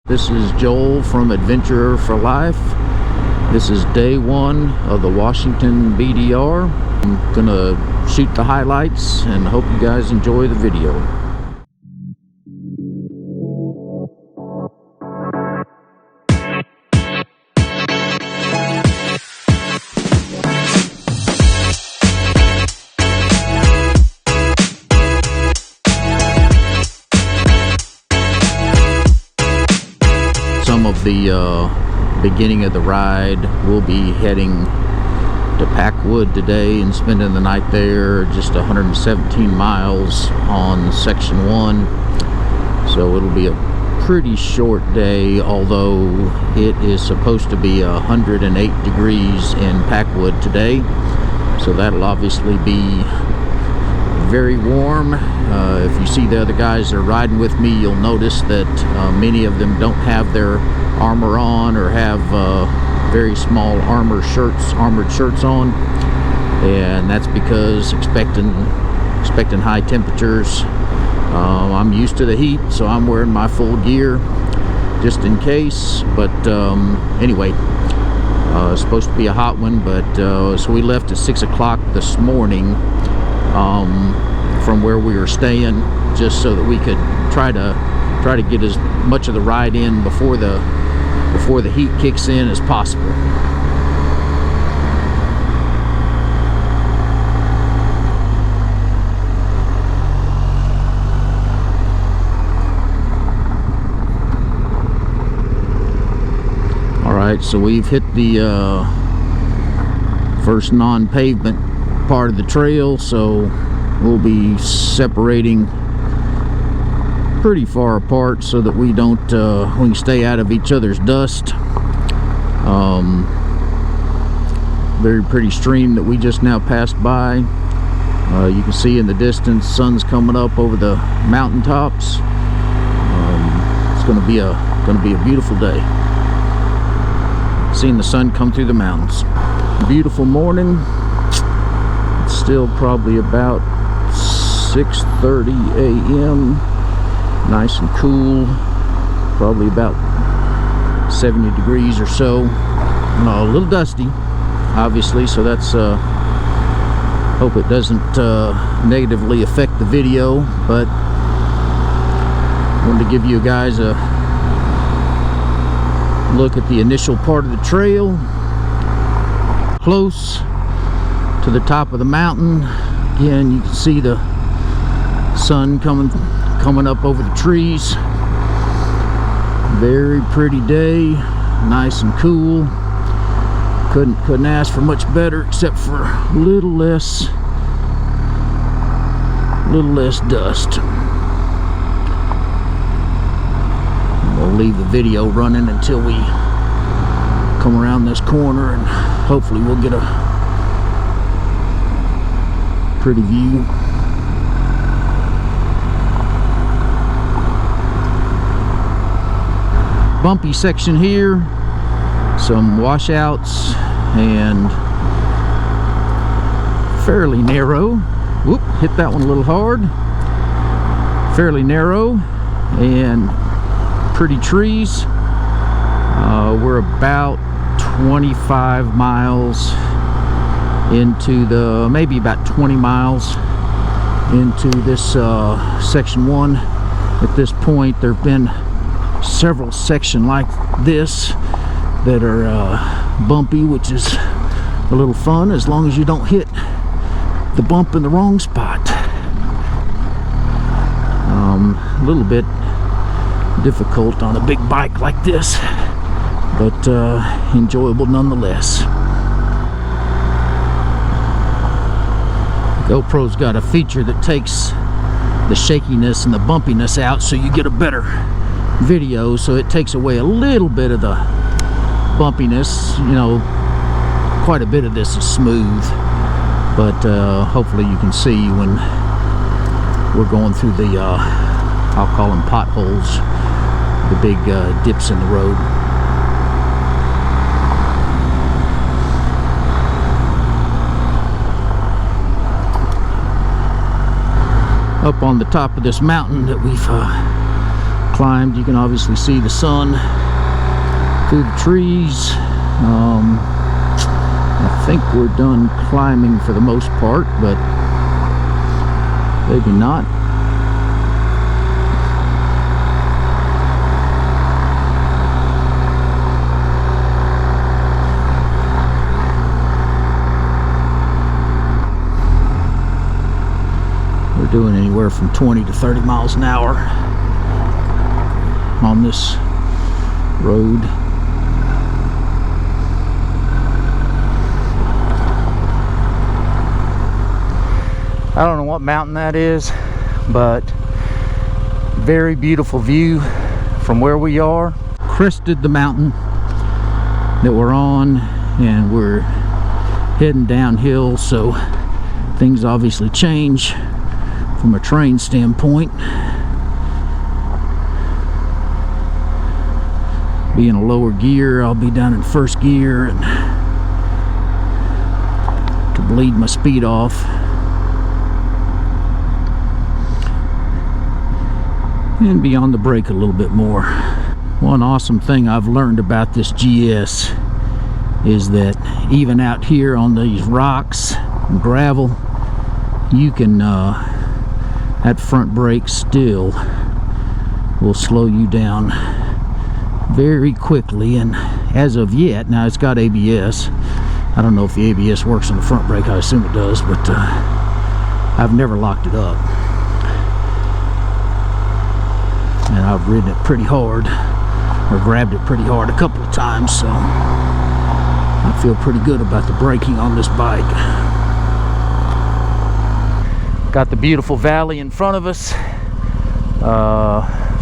This is Joel from Adventure for Life. This is day one of the Washington BDR. I'm gonna shoot the highlights and hope you guys enjoy the video. Some of the beginning of the ride, we'll be heading to Packwood today and spending the night there. Just 117 miles on section 1, so it'll be a pretty short day, although it is supposed to be 108 degrees in Packwood today, so that'll obviously be very warm. If you see the other guys that are riding with me, you'll notice that many of them don't have their armor on or have very small armored shirts on, and that's because expecting high temperatures. I'm used to the heat, so I'm wearing my full gear just in case. But anyway, it's supposed to be a hot one, but so we left at 6 o'clock this morning from where we were staying, just so that we could try to get as much of the ride in before the heat kicks in as possible. All right, so we've hit the first non-pavement part of the trail, so we'll be separating pretty far apart so that we don't we can stay out of each other's dust. Very pretty stream that we just now passed by. You can see in the distance, sun's coming up over the mountaintops. It's going to be a beautiful day. Seeing the sun come through the mountains. Beautiful morning. It's still probably about 6:30 a.m. Nice and cool, probably about 70 degrees or so. A little dusty, obviously, so that's hope it doesn't negatively affect the video, but I wanted to give you guys a look at the initial part of the trail, close to the top of the mountain. Again, you can see the sun coming up over the trees. Very pretty day, nice and cool. Couldn't ask for much better, except for a little less dust. We'll leave the video running until we come around this corner, and hopefully we'll get a pretty view. Bumpy section here, some washouts, and fairly narrow. Whoop, hit that one a little hard. Fairly narrow and pretty trees. We're about 25 miles into the, maybe about 20 miles into this section 1. At this point, there have been several sections like this that are bumpy, which is a little fun as long as you don't hit the bump in the wrong spot. A little bit difficult on a big bike like this, but enjoyable nonetheless. GoPro's got a feature that takes the shakiness and the bumpiness out, so you get a better video, so it takes away a little bit of the bumpiness. You know, quite a bit of this is smooth, but hopefully you can see when we're going through the I'll call them potholes, the big dips in the road. Up on the top of this mountain that we've climbed. You can obviously see the sun through the trees. I think we're done climbing for the most part, but maybe not. We're doing anywhere from 20 to 30 miles an hour on this road. I don't know what mountain that is, but very beautiful view from where we are. Crested the mountain that we're on, and we're heading downhill, so things obviously change from a terrain standpoint. Be in a lower gear, I'll be down in first gear, and to bleed my speed off. And be on the brake a little bit more. One awesome thing I've learned about this GS is that even out here on these rocks and gravel, you can that front brake still will slow you down very quickly. And as of yet, now it's got ABS. I don't know if the ABS works on the front brake. I assume it does, but I've never locked it up. And I've ridden it pretty hard, or grabbed it pretty hard a couple of times, so I feel pretty good about the braking on this bike. Got the beautiful valley in front of us.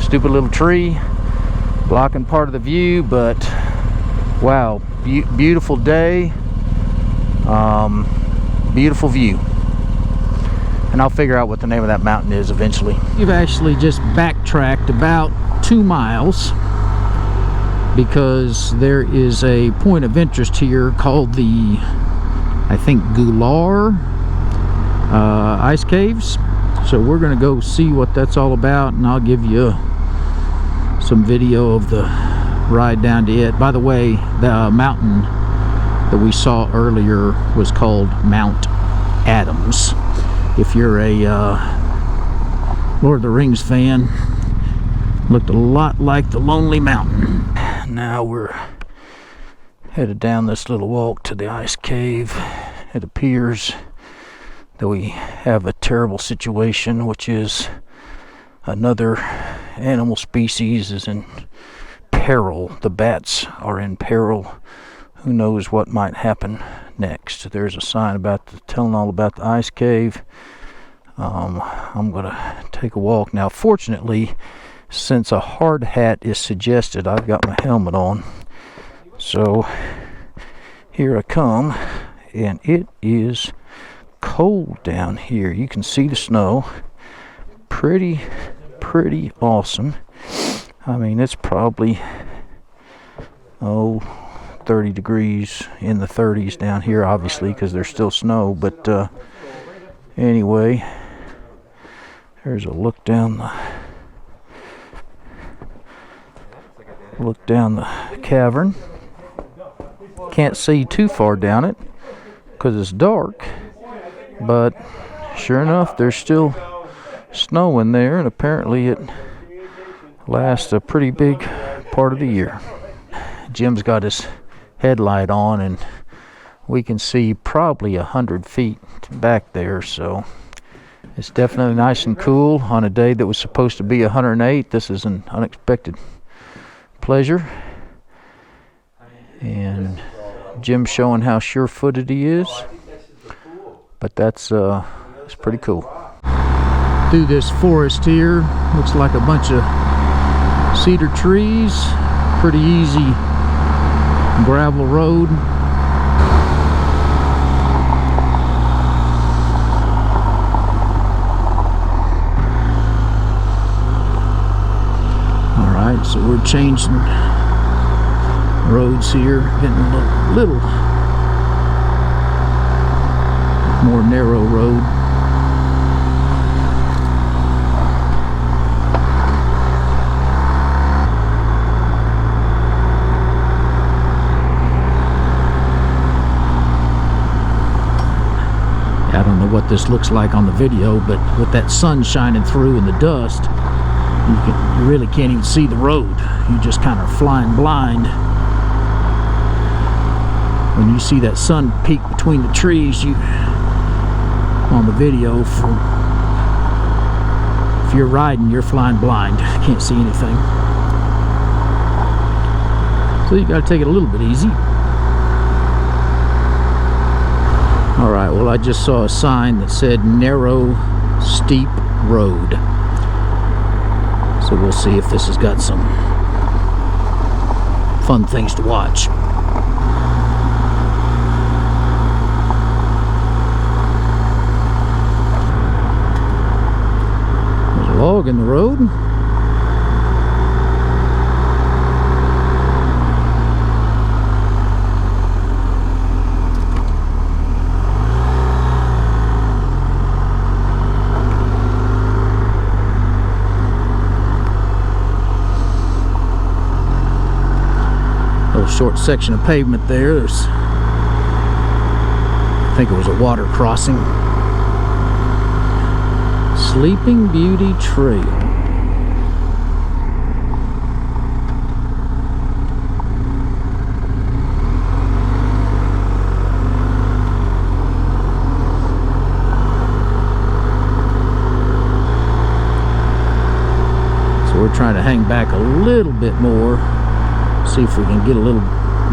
Stupid little tree blocking part of the view, but wow, beautiful day, beautiful view. And I'll figure out what the name of that mountain is eventually. We've actually just backtracked about 2 miles because there is a point of interest here called the, I think, Gular ice caves. So we're gonna go see what that's all about, and I'll give you some video of the ride down to it. By the way, the mountain that we saw earlier was called Mount Adams. If you're a Lord of the Rings fan, looked a lot like the Lonely Mountain. Now we're headed down this little walk to the ice cave. It appears that we have a terrible situation, which is another animal species is in peril. The bats are in peril. Who knows what might happen next. There's a sign about telling all about the ice cave. I'm gonna take a walk now. Fortunately, since a hard hat is suggested, I've got my helmet on, so here I come. And it is cold down here. You can see the snow. Pretty awesome. I mean, it's probably 30 degrees, in the 30s down here, obviously, because there's still snow. But anyway, there's a look down the cavern. Can't see too far down it because it's dark, but sure enough, there's still snow in there, and apparently it lasts a pretty big part of the year. Jim's got his headlight on, and we can see probably 100 feet back there, so it's definitely nice and cool on a day that was supposed to be 108. This is an unexpected pleasure, and Jim's showing how sure-footed he is, but that's it's pretty cool. Through this forest here, looks like a bunch of cedar trees, pretty easy gravel road. Alright, so we're changing roads here, getting a little more narrow road. what this looks like on the video, but with that sun shining through and the dust, you really can't even see the road. You just kind of flying blind. When you see that sun peek between the trees, on the video, if you're riding, you're flying blind. Can't see anything. So you got to take it a little bit easy. Alright, well, I just saw a sign that said narrow, steep road. So we'll see if this has got some fun things to watch. There's a log in the road. Short section of pavement there. There's, I think it was a water crossing. Sleeping Beauty Trail. So we're trying to hang back a little bit more. See if we can get a little,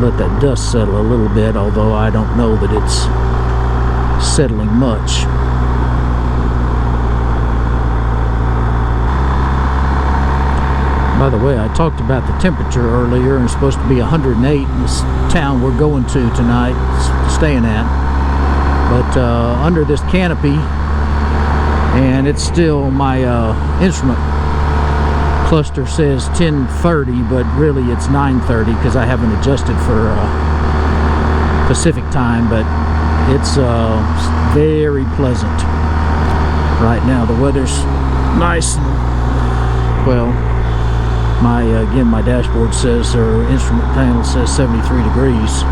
let that dust settle a little bit, although I don't know that it's settling much. By the way, I talked about the temperature earlier, and it's supposed to be 108 in this town we're going to tonight, staying at. But under this canopy, and it's still, my instrument cluster says 10:30, but really it's 9:30 because I haven't adjusted for Pacific time. But it's very pleasant right now. The weather's nice. Well, my dashboard says, or instrument panel says 73 degrees.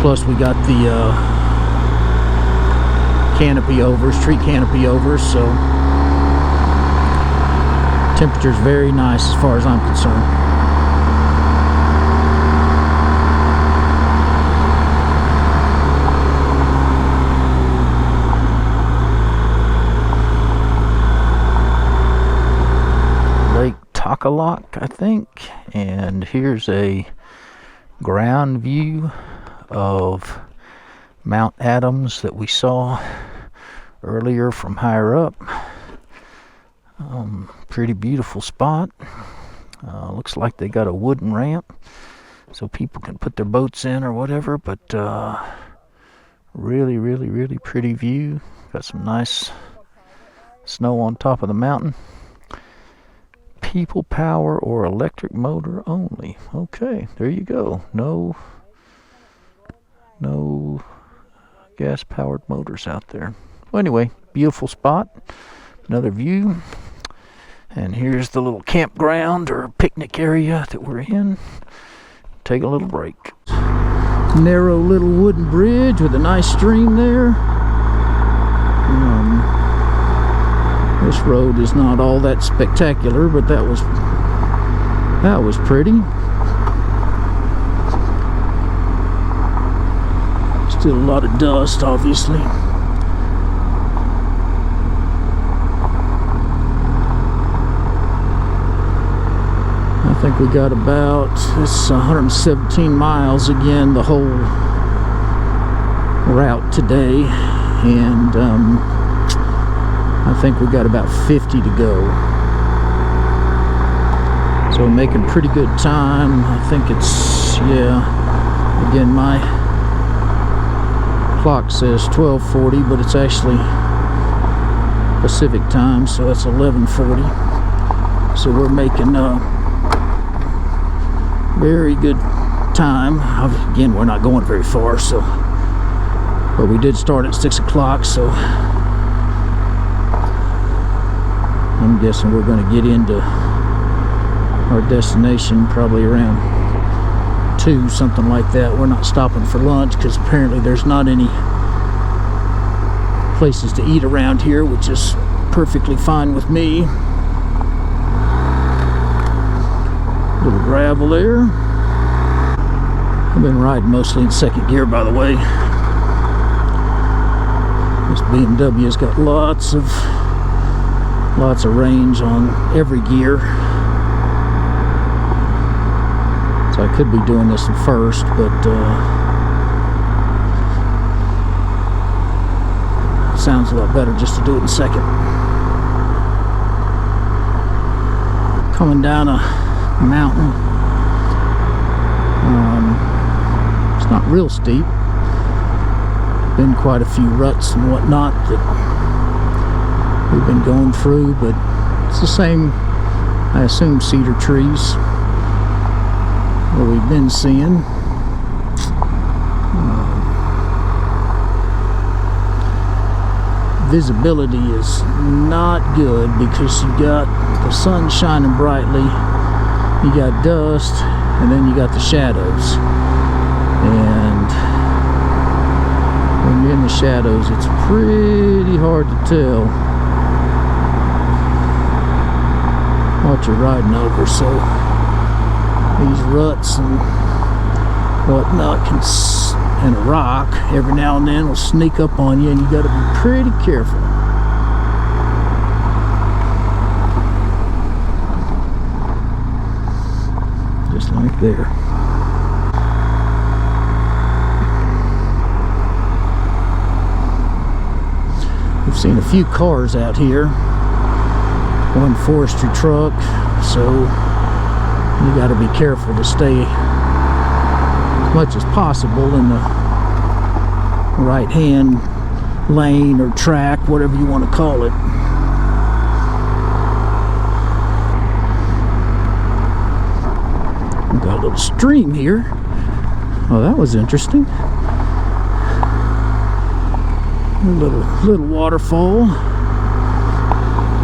Plus we got the canopy overs, tree canopy overs, so temperature's very nice as far as I'm concerned. Lake Takalak, I think, and here's a ground view of Mount Adams that we saw earlier from higher up. Pretty beautiful spot. Looks like they got a wooden ramp so people can put their boats in or whatever, but really, really, really pretty view. Got some nice snow on top of the mountain. People power or electric motor only. Okay, there you go. No gas powered motors out there. Well, anyway, beautiful spot. Another view. And here's the little campground or picnic area that we're in. Take a little break. Narrow little wooden bridge with a nice stream there. This road is not all that spectacular, but that was pretty. Still a lot of dust, obviously. I think we got about, this 117 miles again, the whole route today, and I think we got about 50 to go. So we're making pretty good time. I think it's, yeah, again, my clock says 12:40, but it's actually Pacific time, so it's 11:40. So we're making very good time. Again, we're not going very far, so, but we did start at 6 o'clock, so I'm guessing we're going to get into our destination probably around 2, something like that. We're not stopping for lunch because apparently there's not any places to eat around here, which is perfectly fine with me. Little gravel there. I've been riding mostly in second gear, by the way. This BMW's got lots of range on every gear. So I could be doing this in first, but it sounds a lot better just to do it in second. Coming down a mountain. It's not real steep. Been quite a few ruts and whatnot that we've been going through, but it's the same, I assume, cedar trees that we've been seeing. Visibility is not good because you got the sun shining brightly, you got dust, and then you got the shadows. And when you're in the shadows, it's pretty hard to tell what you're riding over. So these ruts and whatnot and a rock every now and then will sneak up on you, and you got to be pretty careful. Just like there. We've seen a few cars out here, one forestry truck, so you got to be careful to stay as much as possible in the right hand lane or track, whatever you want to call it. We've got a little stream here. Oh, that was interesting. A little waterfall.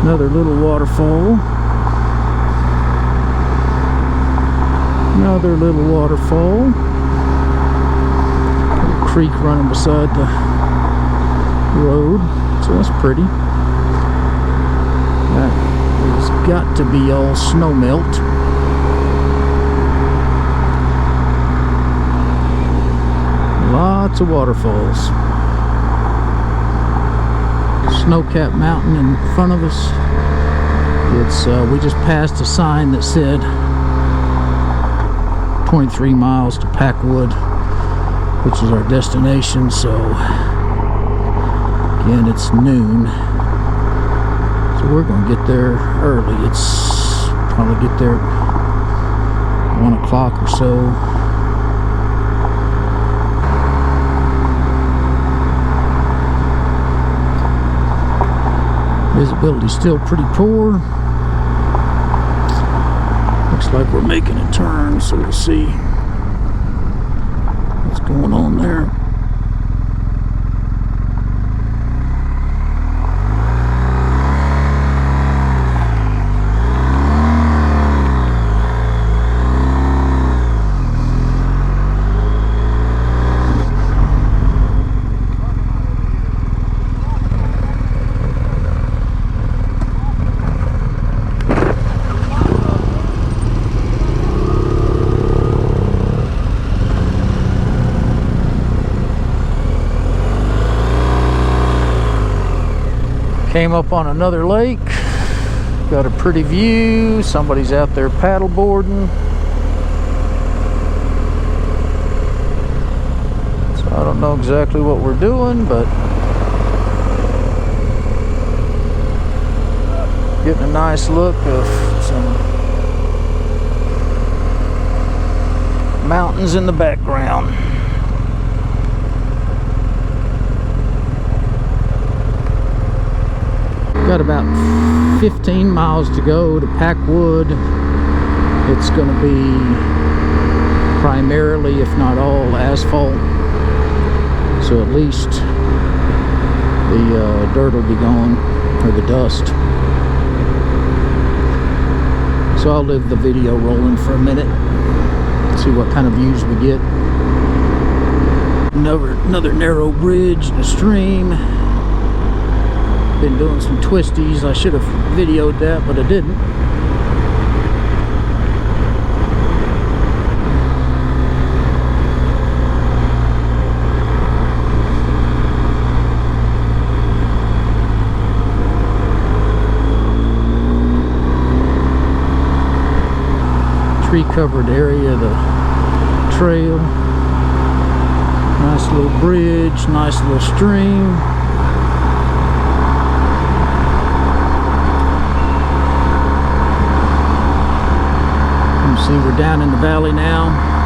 Another little waterfall. Another little waterfall. Little creek running beside the road. So that's pretty. That has got to be all snow melt. Lots of waterfalls. Snow-capped mountain in front of us. It's we just passed a sign that said 23 miles to Packwood, which is our destination. So again, it's noon, so we're gonna get there early. It's probably get there at 1 o'clock or so. Visibility still pretty poor. Looks like we're making a turn, so we'll see what's going on there. Came up on another lake, got a pretty view. Somebody's out there paddle boarding. So I don't know exactly what we're doing, but getting a nice look of some mountains in the background. Got about 15 miles to go to Packwood. It's going to be primarily, if not all, asphalt. So at least the dirt will be gone, or the dust. So I'll leave the video rolling for a minute, see what kind of views we get. Another narrow bridge and a stream. Been doing some twisties. I should have videoed that, but I didn't. Tree covered area of the trail. Nice little bridge, nice little stream. You can see we're down in the valley now.